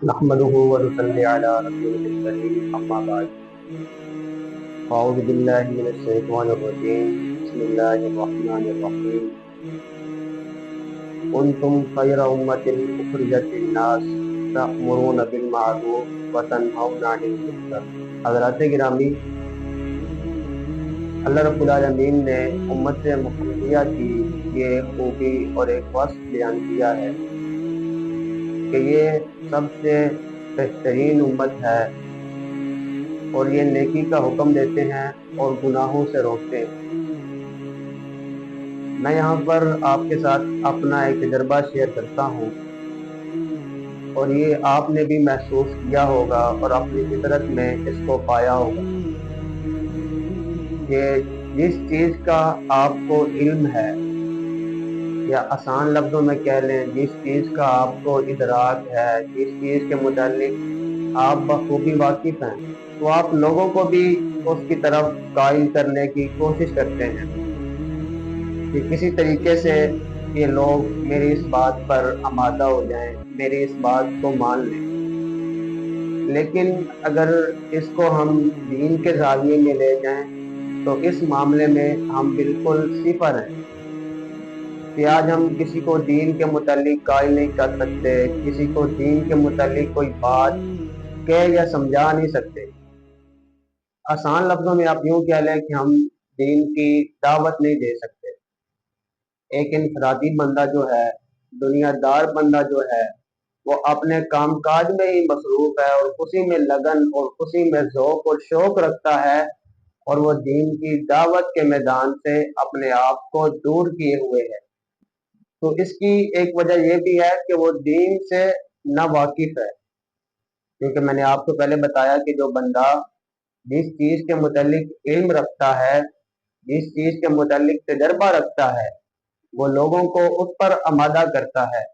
نحمده ونصلي على رسوله الكريم أما بعد أعوذ بالله من الشيطان الرجيم بسم الله الرحمن الرحيم كنتم خير أمة أخرجت للناس تأمرون بالمعروف وتنهون عن المنكر۔ حضرات گرامی، اللہ رب العالمین نے امت محمدیہ کی یہ خوبی اور ایک وصف بیان کیا ہے کہ یہ سب سے بہترین امت ہے اور یہ نیکی کا حکم دیتے ہیں اور گناہوں سے روکتے ہیں۔ میں یہاں پر آپ کے ساتھ اپنا ایک تجربہ شیئر کرتا ہوں، اور یہ آپ نے بھی محسوس کیا ہوگا اور اپنی فطرت میں اس کو پایا ہوگا کہ جس چیز کا آپ کو علم ہے، یا آسان لفظوں میں کہہ لیں جس چیز کا آپ کو ادراک ہے، جس چیز کے متعلق آپ بخوبی واقف ہیں، تو آپ لوگوں کو بھی اس کی طرف قائل کرنے کی کوشش کرتے ہیں کہ کسی طریقے سے یہ لوگ میری اس بات پر آمادہ ہو جائیں، میری اس بات کو مان لیں۔ لیکن اگر اس کو ہم دین کے زاویے میں لے جائیں تو اس معاملے میں ہم بالکل صفر ہیں کہ آج ہم کسی کو دین کے متعلق قائل نہیں کر سکتے، کسی کو دین کے متعلق کوئی بات کہہ یا سمجھا نہیں سکتے۔ آسان لفظوں میں آپ یوں کہہ لیں کہ ہم دین کی دعوت نہیں دے سکتے۔ ایک انفرادی بندہ جو ہے، دنیا دار بندہ جو ہے، وہ اپنے کام کاج میں ہی مصروف ہے اور اسی میں لگن اور اسی میں ذوق اور شوق رکھتا ہے، اور وہ دین کی دعوت کے میدان سے اپنے آپ کو دور کیے ہوئے ہے۔ تو اس کی ایک وجہ یہ بھی ہے کہ وہ دین سے نا واقف ہے، کیونکہ میں نے آپ کو پہلے بتایا کہ جو بندہ جس چیز کے متعلق علم رکھتا ہے، جس چیز کے متعلق تجربہ رکھتا ہے، وہ لوگوں کو اس پر آمادہ کرتا ہے۔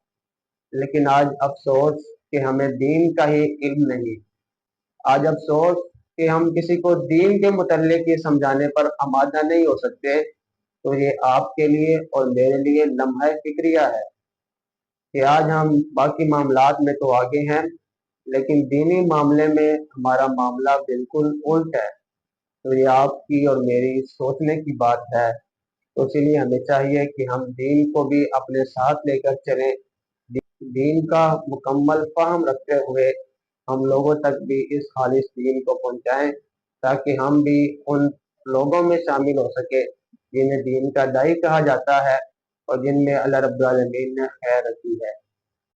لیکن آج افسوس کہ ہمیں دین کا ہی علم نہیں، آج افسوس کہ ہم کسی کو دین کے متعلق یہ سمجھانے پر آمادہ نہیں ہو سکتے۔ تو یہ آپ کے لیے اور میرے لیے لمحہ فکریہ ہے کہ آج ہم باقی معاملات میں تو آگے ہیں، لیکن دینی معاملے میں ہمارا معاملہ بالکل الٹ ہے۔ تو یہ آپ کی اور میری سوچنے کی بات ہے۔ تو اسی لیے ہمیں چاہیے کہ ہم دین کو بھی اپنے ساتھ لے کر چلیں، دین کا مکمل فہم رکھتے ہوئے ہم لوگوں تک بھی اس خالص دین کو پہنچائیں، تاکہ ہم بھی ان لوگوں میں شامل ہو سکے جنہیں دین کا داعی کہا جاتا ہے اور جن میں اللہ رب العالمین نے خیر رکھی ہے۔